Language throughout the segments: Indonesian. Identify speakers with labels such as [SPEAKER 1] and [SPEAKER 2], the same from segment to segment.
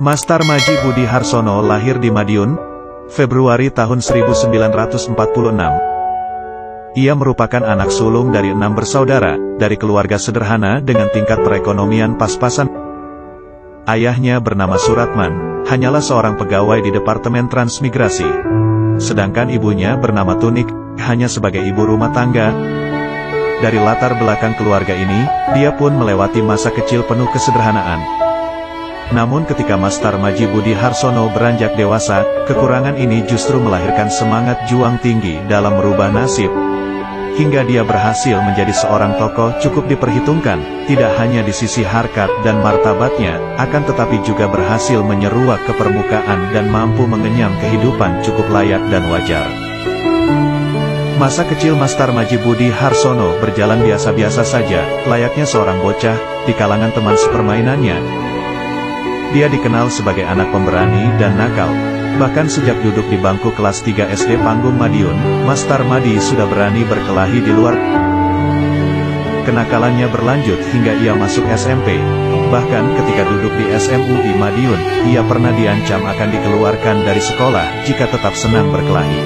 [SPEAKER 1] Mastar Maji Budi Harsono lahir di Madiun, Februari tahun 1946. Ia merupakan anak sulung dari 6 bersaudara, dari keluarga sederhana dengan tingkat perekonomian pas-pasan. Ayahnya bernama Suratman, hanyalah seorang pegawai di Departemen Transmigrasi. Sedangkan ibunya bernama Tunik, hanya sebagai ibu rumah tangga. Dari latar belakang keluarga ini, dia pun melewati masa kecil penuh kesederhanaan. Namun ketika Mastar Maji Budi Harsono beranjak dewasa, kekurangan ini justru melahirkan semangat juang tinggi dalam merubah nasib. Hingga dia berhasil menjadi seorang tokoh cukup diperhitungkan, tidak hanya di sisi harkat dan martabatnya, akan tetapi juga berhasil menyeruak ke permukaan dan mampu mengenyam kehidupan cukup layak dan wajar. Masa kecil Mastar Maji Budi Harsono berjalan biasa-biasa saja, layaknya seorang bocah, di kalangan teman sepermainannya. Dia dikenal sebagai anak pemberani dan nakal. Bahkan sejak duduk di bangku kelas 3 SD Panggung Madiun, Mastar Maji sudah berani berkelahi di luar. Kenakalannya berlanjut hingga ia masuk SMP. Bahkan ketika duduk di SMUI Madiun, ia pernah diancam akan dikeluarkan dari sekolah jika tetap senang berkelahi.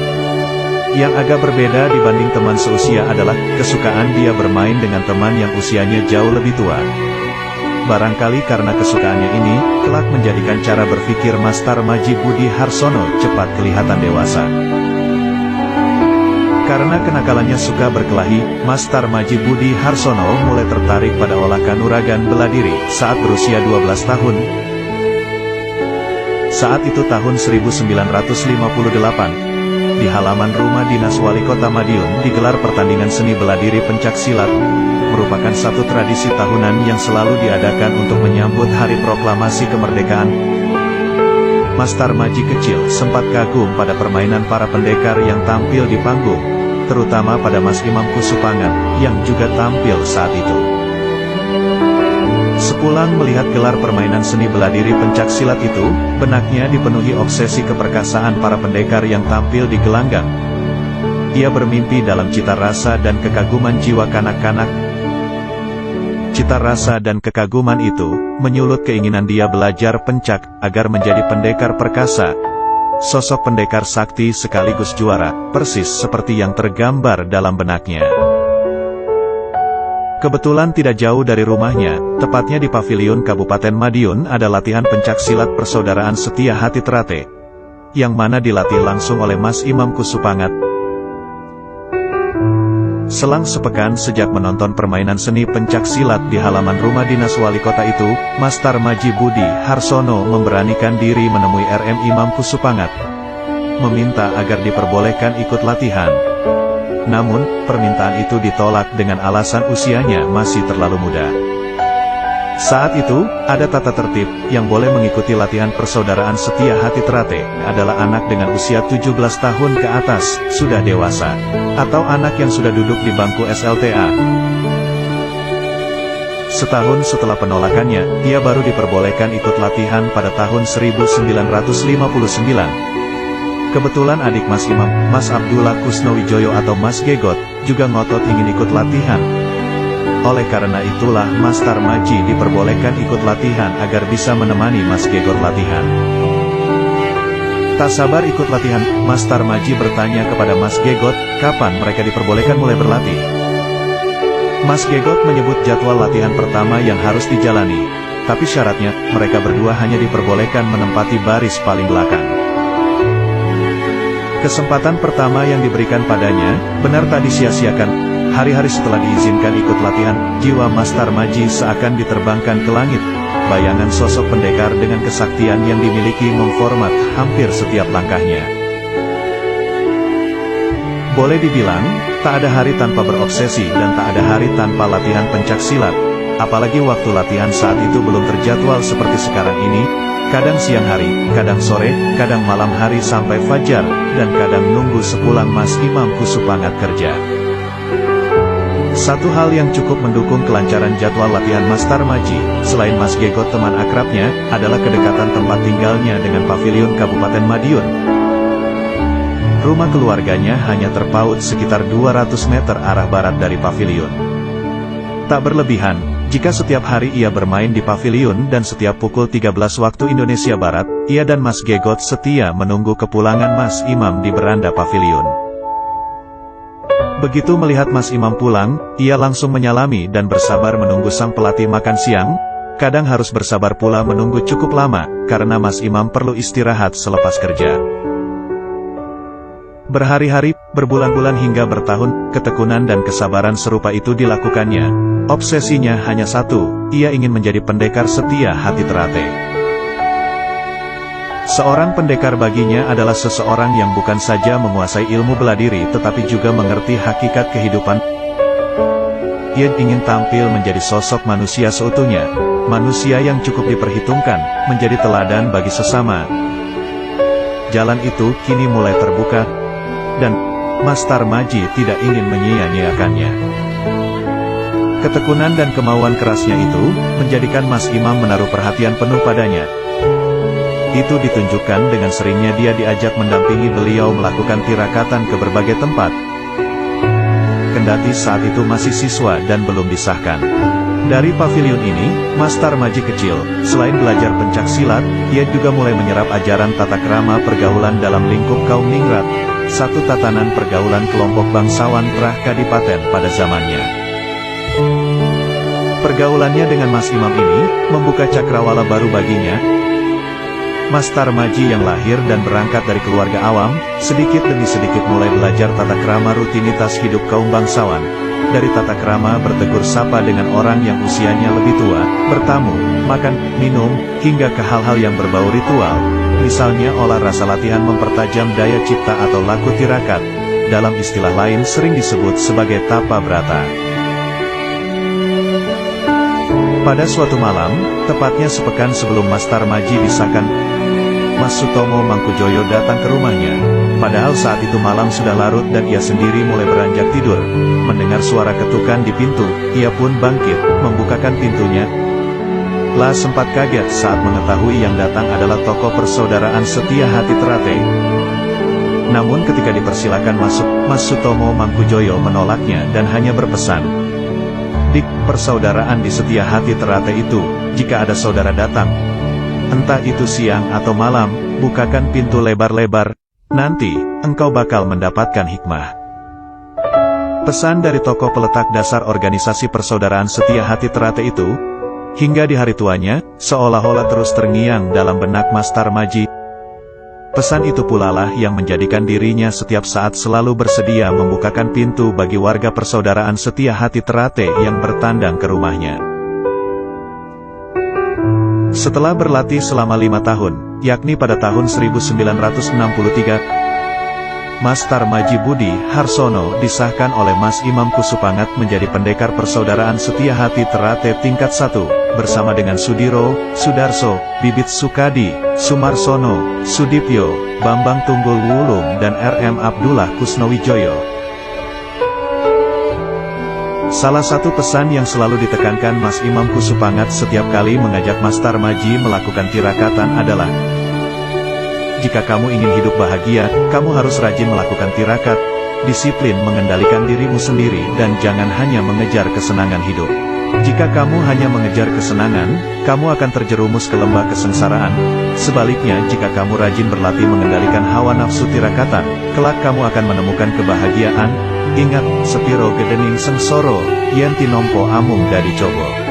[SPEAKER 1] Yang agak berbeda dibanding teman seusia adalah, kesukaan dia bermain dengan teman yang usianya jauh lebih tua. Barangkali karena kesukaannya ini, kelak menjadikan cara berpikir Mastar Maji Budi Harsono cepat kelihatan dewasa. Karena kenakalannya suka berkelahi, Mastar Maji Budi Harsono mulai tertarik pada olah kanuragan bela diri saat berusia 12 tahun. Saat itu tahun 1958. Di halaman rumah dinas wali kota Madiun digelar pertandingan seni bela diri pencaksilat, merupakan satu tradisi tahunan yang selalu diadakan untuk menyambut hari proklamasi kemerdekaan. Mastar Maji kecil sempat kagum pada permainan para pendekar yang tampil di panggung, terutama pada Mas Imam Kusupangat, yang juga tampil saat itu. Sepulang melihat gelar permainan seni bela diri pencaksilat itu, benaknya dipenuhi obsesi keperkasaan para pendekar yang tampil di gelanggang. Ia bermimpi dalam cita rasa dan kekaguman jiwa kanak-kanak. Cita rasa dan kekaguman itu menyulut keinginan dia belajar pencak agar menjadi pendekar perkasa. Sosok pendekar sakti sekaligus juara, persis seperti yang tergambar dalam benaknya. Kebetulan tidak jauh dari rumahnya, tepatnya di Paviliun Kabupaten Madiun, ada latihan pencaksilat Persaudaraan Setia Hati Terate, yang mana dilatih langsung oleh Mas Imam Kusupangat. Selang sepekan sejak menonton permainan seni pencaksilat di halaman rumah dinas wali kota itu, Mastar Maji Budi Harsono memberanikan diri menemui RM Imam Kusupangat, meminta agar diperbolehkan ikut latihan. Namun, permintaan itu ditolak dengan alasan usianya masih terlalu muda. Saat itu, ada tata tertib, yang boleh mengikuti latihan Persaudaraan Setia Hati Terate, adalah anak dengan usia 17 tahun ke atas, sudah dewasa, atau anak yang sudah duduk di bangku SLTA. Setahun setelah penolakannya, ia baru diperbolehkan ikut latihan pada tahun 1959. Kebetulan adik Mas Imam, Mas Abdullah Kusnowijoyo atau Mas Gegot, juga ngotot ingin ikut latihan. Oleh karena itulah Mastar Maji diperbolehkan ikut latihan agar bisa menemani Mas Gegot latihan. Tak sabar ikut latihan, Mastar Maji bertanya kepada Mas Gegot, kapan mereka diperbolehkan mulai berlatih. Mas Gegot menyebut jadwal latihan pertama yang harus dijalani, tapi syaratnya, mereka berdua hanya diperbolehkan menempati baris paling belakang. Kesempatan pertama yang diberikan padanya, benar tak disia-siakan. Hari-hari setelah diizinkan ikut latihan, jiwa Mastar Maji seakan diterbangkan ke langit. Bayangan sosok pendekar dengan kesaktian yang dimiliki memformat hampir setiap langkahnya. Boleh dibilang, tak ada hari tanpa berobsesi dan tak ada hari tanpa latihan pencaksilat. Apalagi waktu latihan saat itu belum terjadwal seperti sekarang ini. Kadang siang hari, kadang sore, kadang malam hari sampai fajar, dan kadang nunggu sepulang Mas Imam Kusupangat kerja. Satu hal yang cukup mendukung kelancaran jadwal latihan Mastar Maji, selain Mas Gegot teman akrabnya, adalah kedekatan tempat tinggalnya dengan Paviliun Kabupaten Madiun. Rumah keluarganya hanya terpaut sekitar 200 meter arah barat dari Paviliun. Tak berlebihan, Jika setiap hari ia bermain di paviliun dan setiap pukul 13 waktu Indonesia Barat, ia dan Mas Gegot setia menunggu kepulangan Mas Imam di beranda paviliun. Begitu melihat Mas Imam pulang, ia langsung menyalami dan bersabar menunggu sang pelatih makan siang. Kadang harus bersabar pula menunggu cukup lama, karena Mas Imam perlu istirahat selepas kerja. Berhari-hari, berbulan-bulan hingga bertahun, ketekunan dan kesabaran serupa itu dilakukannya. Obsesinya hanya satu, ia ingin menjadi pendekar setia hati Terate. Seorang pendekar baginya adalah seseorang yang bukan saja menguasai ilmu bela diri tetapi juga mengerti hakikat kehidupan. Ia ingin tampil menjadi sosok manusia seutuhnya, manusia yang cukup diperhitungkan, menjadi teladan bagi sesama. Jalan itu kini mulai terbuka, dan Mas Tarmaji tidak ingin menyia-nyiakannya. Ketekunan dan kemauan kerasnya itu, menjadikan Mas Imam menaruh perhatian penuh padanya. Itu ditunjukkan dengan seringnya dia diajak mendampingi beliau melakukan tirakatan ke berbagai tempat. Kendati saat itu masih siswa dan belum disahkan. Dari paviliun ini, Mas Tarmaji kecil, selain belajar pencak silat, ia juga mulai menyerap ajaran tata krama pergaulan dalam lingkup kaum ningrat, satu tatanan pergaulan kelompok bangsawan Trah Kadipaten pada zamannya. Pergaulannya dengan Mas Imam ini, membuka cakrawala baru baginya. Mas Tarmaji yang lahir dan berangkat dari keluarga awam, sedikit demi sedikit mulai belajar tata krama rutinitas hidup kaum bangsawan. Dari tata krama bertegur sapa dengan orang yang usianya lebih tua, bertamu, makan, minum, hingga ke hal-hal yang berbau ritual. Misalnya olah rasa latihan mempertajam daya cipta atau laku tirakat, dalam istilah lain sering disebut sebagai tapa brata. Pada suatu malam, tepatnya sepekan sebelum Mas Tarmaji disahkan, Mas Sutomo Mangkujoyo datang ke rumahnya. Padahal saat itu malam sudah larut dan ia sendiri mulai beranjak tidur. Mendengar suara ketukan di pintu, ia pun bangkit, membukakan pintunya. Lah sempat kaget saat mengetahui yang datang adalah tokoh persaudaraan setia hati Terate. Namun ketika dipersilakan masuk, Mas Sutomo Mangkujoyo menolaknya dan hanya berpesan, "Dik, persaudaraan di setia hati Terate itu, jika ada saudara datang, entah itu siang atau malam, bukakan pintu lebar-lebar, nanti, engkau bakal mendapatkan hikmah." Pesan dari tokoh peletak dasar organisasi persaudaraan setia hati Terate itu, hingga di hari tuanya, seolah-olah terus terngiang dalam benak Mas Tarmaji. Pesan itu pula lah yang menjadikan dirinya setiap saat selalu bersedia membukakan pintu bagi warga persaudaraan setia hati Terate yang bertandang ke rumahnya. Setelah berlatih selama 5 tahun, yakni pada tahun 1963, Mas Tarmaji Budi Harsono disahkan oleh Mas Imam Kusupangat menjadi pendekar persaudaraan setia hati Terate tingkat 1, bersama dengan Sudiro, Sudarso, Bibit Sukadi, Sumarsono, Sudipyo, Bambang Tunggul Wulung dan RM Abdullah Kusnowijoyo. Salah satu pesan yang selalu ditekankan Mas Imam Kusupangat setiap kali mengajak Mas Tarmaji melakukan tirakatan adalah, jika kamu ingin hidup bahagia, kamu harus rajin melakukan tirakat, disiplin mengendalikan dirimu sendiri dan jangan hanya mengejar kesenangan hidup. Jika kamu hanya mengejar kesenangan, kamu akan terjerumus ke lembah kesengsaraan. Sebaliknya, jika kamu rajin berlatih mengendalikan hawa nafsu tirakatan, kelak kamu akan menemukan kebahagiaan. Ingat, sepiro gedening sengsoro, yen tinompo amung dadi cobo.